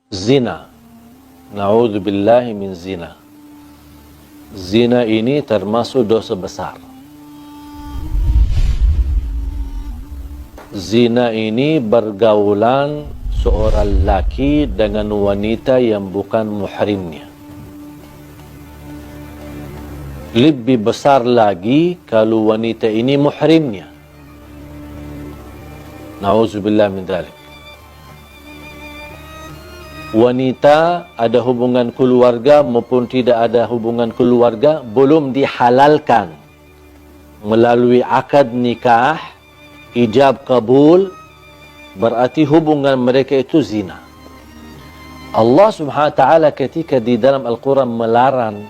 Zina. Na'udzubillahi min zina. Zina ini termasuk dosa besar. Zina ini bergaulan seorang laki dengan wanita yang bukan muhrimnya. Lebih besar lagi kalau wanita ini muhrimnya. Na'udzubillah min dzalik. Wanita ada hubungan keluarga maupun tidak ada hubungan keluarga belum dihalalkan melalui akad nikah, ijab kabul, berarti hubungan mereka itu zina. Allah Subhanahu wa taala ketika di dalam Al-Quran melarang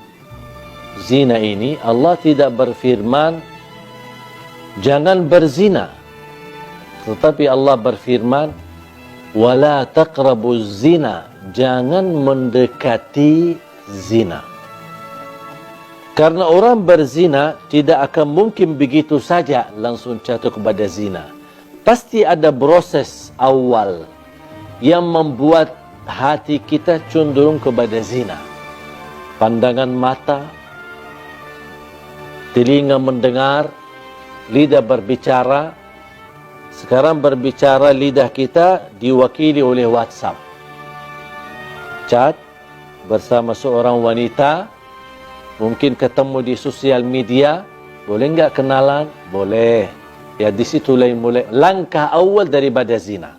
zina ini, Allah tidak berfirman jangan berzina, tetapi Allah berfirman wala taqrabuz zina, jangan mendekati zina. Karena orang berzina tidak akan mungkin begitu saja langsung jatuh kepada zina. Pasti ada proses awal yang membuat hati kita cenderung kepada zina. Pandangan mata, telinga mendengar, lidah berbicara. Sekarang berbicara lidah kita diwakili oleh WhatsApp. Chat bersama seorang wanita, mungkin ketemu di sosial media, boleh enggak kenalan? Boleh. Ya di situ mulai langkah awal daripada zina.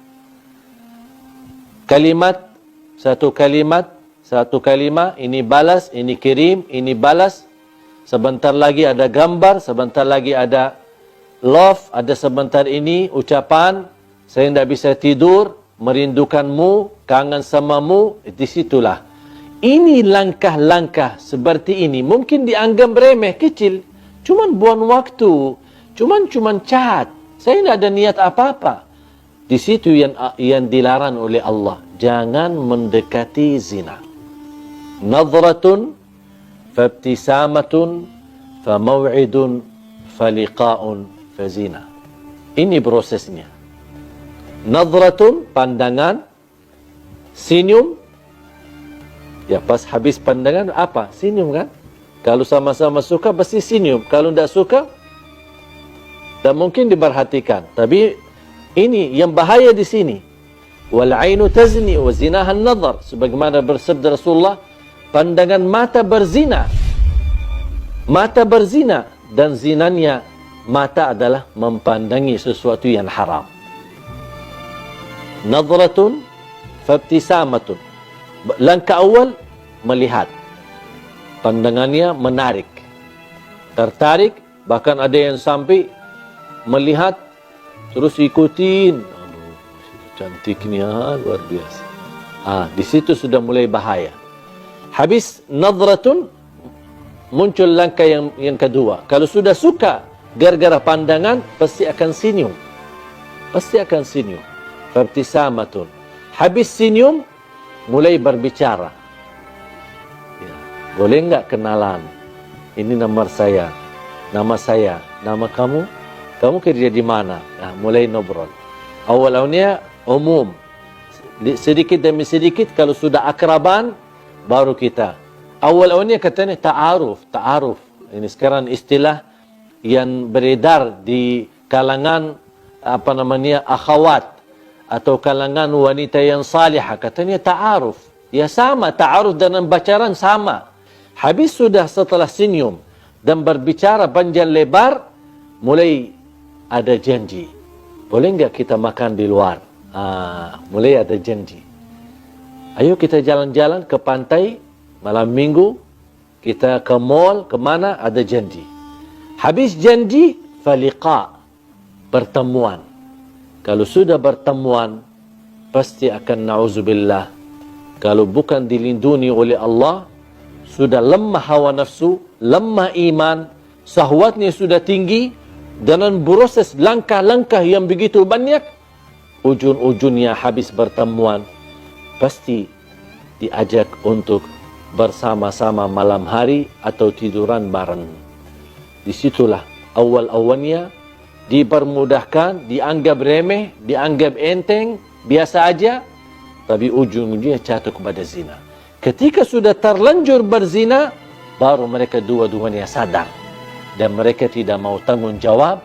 Kalimat, satu kalimat, ini balas, ini kirim, ini balas. Sebentar lagi ada gambar, sebentar lagi ada love, ada sebentar ini ucapan, saya tidak bisa tidur, merindukanmu, kangen samamu, di situlah. Ini langkah-langkah seperti ini mungkin dianggap remeh, kecil, cuman buang waktu, cuman chat, saya tidak ada niat apa-apa. Di situ yang dilarang oleh Allah, jangan mendekati zina. Nadratun fabtisamatun famaw'idun faliqa'un fazina. Ini prosesnya. Nadratun, pandangan, senyum. Ya pas habis pandangan apa? Senyum kan? Kalau sama-sama suka pasti senyum. Kalau tidak suka, tak mungkin diperhatikan. Tapi ini yang bahaya di sini. Wal ainu tazni wa zinaha an-nadhar. Sebagaimana bersabda Rasulullah, pandangan mata berzina. Mata berzina dan zinanya mata adalah mempandangi sesuatu yang haram. Nadratun fabtisamatun. Langkah awal melihat. Pandangannya menarik. Tertarik, bahkan ada yang sampai melihat terus ikutin. Aduh, cantiknya luar biasa. Di situ sudah mulai bahaya. Habis nadratun, muncul langkah yang kedua. Kalau sudah suka gara-gara pandangan, pasti akan senyum. Pasti akan senyum. Fabtisamatun. Habis senyum, mulai berbicara. Ya. Boleh enggak kenalan? Ini nama saya. Nama saya. Nama kamu? Kamu kerja di mana? Nah, mulai ngobrol. Awalnya umum. Sedikit demi sedikit, kalau sudah akraban, baru kita. Awalnya katanya ta'aruf. Ta'aruf. Ini sekarang istilah yang beredar di kalangan akhwat atau kalangan wanita yang salihah, katanya ta'aruf. Ya sama, ta'aruf dan pacaran sama. Habis sudah setelah senyum dan berbicara panjang lebar, mulai ada janji. Boleh enggak kita makan di luar? Mulai ada janji. Ayo kita jalan-jalan ke pantai malam minggu, kita ke mall, kemana, ada janji. Habis janji, faliqa, pertemuan. Kalau sudah bertemuan, pasti akan na'udzubillah. Kalau bukan dilindungi oleh Allah, sudah lemah hawa nafsu, lemah iman, syahwatnya sudah tinggi, dengan proses langkah-langkah yang begitu banyak, ujung-ujungnya habis bertemuan, pasti diajak untuk bersama-sama malam hari atau tiduran bareng. Disitulah awal-awalnya dipermudahkan, dianggap remeh, dianggap enteng, biasa aja. tapi ujung-ujungnya jatuh kepada zina. Ketika sudah terlanjur berzina, baru mereka dua-duanya sadar. Dan mereka tidak mau tanggung jawab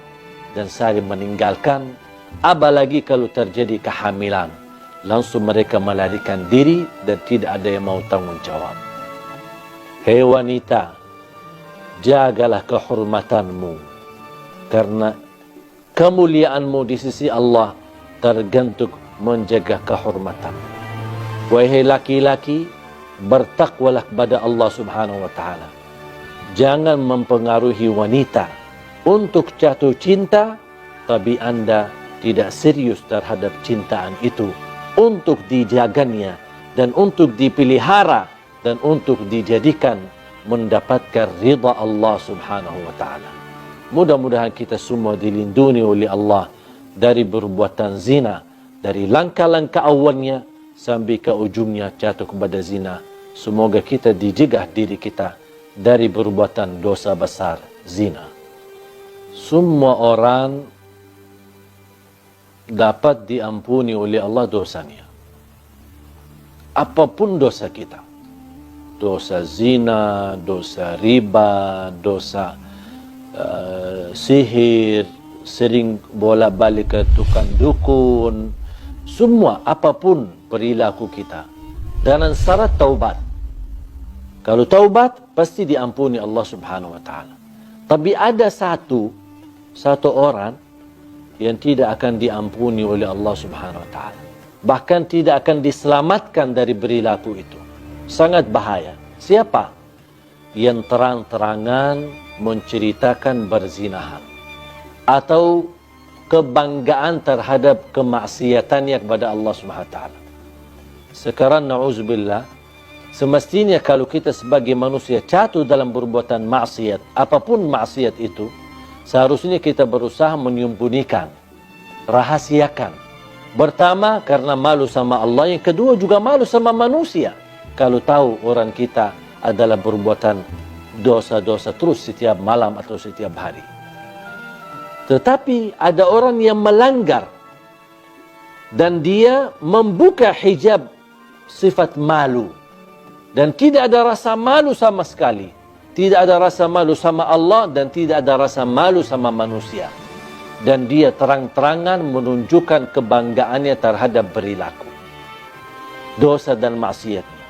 dan saling meninggalkan. Apalagi kalau terjadi kehamilan. Langsung mereka melarikan diri dan tidak ada yang mau tanggung jawab. Hei wanita, jagalah kehormatanmu. Karena kemuliaanmu di sisi Allah tergantung menjaga kehormatan. Wahai laki-laki, bertakwalah kepada Allah Subhanahu wa taala. Jangan mempengaruhi wanita untuk jatuh cinta, tapi Anda tidak serius terhadap cintaan itu untuk dijaganya dan untuk dipelihara dan untuk dijadikan mendapatkan ridha Allah Subhanahu wa taala. Mudah-mudahan kita semua dilindungi oleh Allah dari perbuatan zina, dari langkah-langkah awalnya sampai ke ujungnya jatuh kepada zina. Semoga kita dijegah diri kita dari perbuatan dosa besar zina. Semua orang dapat diampuni oleh Allah dosanya. Apapun dosa kita. Dosa zina, dosa riba, dosa sihir, sering bolak-balik ke tukang dukun, semua apapun perilaku kita dengan syarat taubat. Kalau taubat pasti diampuni Allah Subhanahu wa taala. Tapi ada satu orang yang tidak akan diampuni oleh Allah Subhanahu wa taala. Bahkan tidak akan diselamatkan dari perilaku itu. Sangat bahaya. Siapa? Yang terang-terangan menceritakan berzinahan atau kebanggaan terhadap kemaksiatannya kepada Allah Subhanahu wa taala. Sekarang na'udzubillah, semestinya kalau kita sebagai manusia jatuh dalam perbuatan maksiat, apapun maksiat itu, seharusnya kita berusaha menyembunyikan, rahasiakan. Pertama, karena malu sama Allah. Yang kedua, juga malu sama manusia. Kalau tahu orang kita adalah perbuatan dosa-dosa terus setiap malam atau setiap hari. Tetapi ada orang yang melanggar dan dia membuka hijab sifat malu. Dan tidak ada rasa malu sama sekali. Tidak ada rasa malu sama Allah dan tidak ada rasa malu sama manusia. Dan dia terang-terangan menunjukkan kebanggaannya terhadap perilaku dosa dan maksiatnya.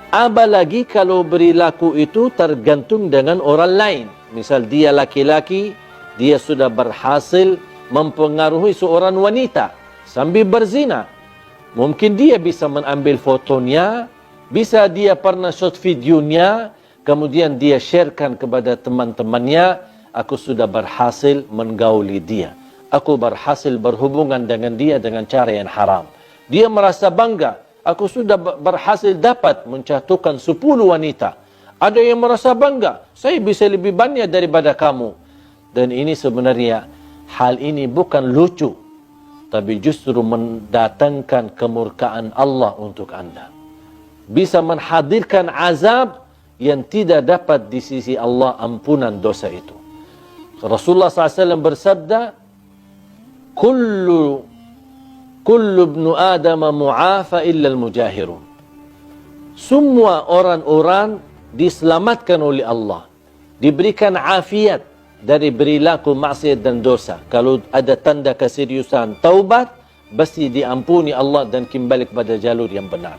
Apalagi kalau perilaku itu tergantung dengan orang lain. Misal dia laki-laki, dia sudah berhasil mempengaruhi seorang wanita sambil berzina. Mungkin dia bisa mengambil fotonya, bisa dia pernah shot videonya, kemudian dia sharekan kepada teman-temannya, aku sudah berhasil menggauli dia. Aku berhasil berhubungan dengan dia dengan cara yang haram. Dia merasa bangga. Aku sudah berhasil dapat menjatuhkan 10 wanita. Ada yang merasa bangga. Saya bisa lebih banyak daripada kamu. Dan ini sebenarnya, hal ini bukan lucu. Tapi justru mendatangkan kemurkaan Allah untuk Anda. Bisa menghadirkan azab yang tidak dapat di sisi Allah ampunan dosa itu. Rasulullah SAW bersabda, Kullu ibnu Adam mu'afa illa al-mujahirun. Semua orang-orang diselamatkan oleh Allah. Diberikan afiat dari perilaku maksiat dan dosa. Kalau ada tanda keseriusan taubat, pasti diampuni Allah dan kembali kepada jalur yang benar.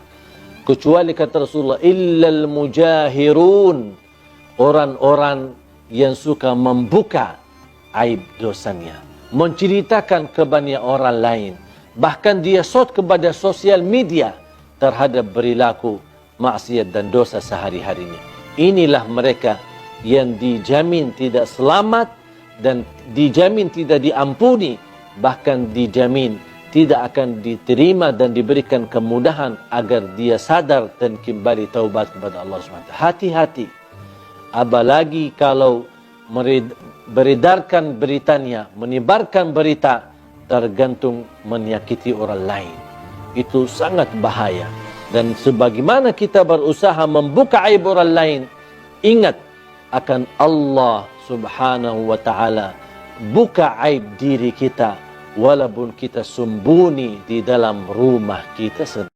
Kecuali kata Rasulullah, illa al-mujahirun. Orang-orang yang suka membuka aib dosanya. Menceritakan kepada orang lain. Bahkan dia shot kepada sosial media terhadap perilaku maksiat dan dosa sehari-harinya. Inilah mereka yang dijamin tidak selamat dan dijamin tidak diampuni. Bahkan dijamin tidak akan diterima dan diberikan kemudahan agar dia sadar dan kembali taubat kepada Allah SWT. Hati-hati. Apalagi kalau beredarkan beritanya, menyebarkan berita, tergantung menyakiti orang lain. Itu sangat bahaya. Dan sebagaimana kita berusaha membuka aib orang lain, ingat akan Allah Subhanahu wa ta'ala buka aib diri kita, walaupun kita sembunyi di dalam rumah kita sendiri.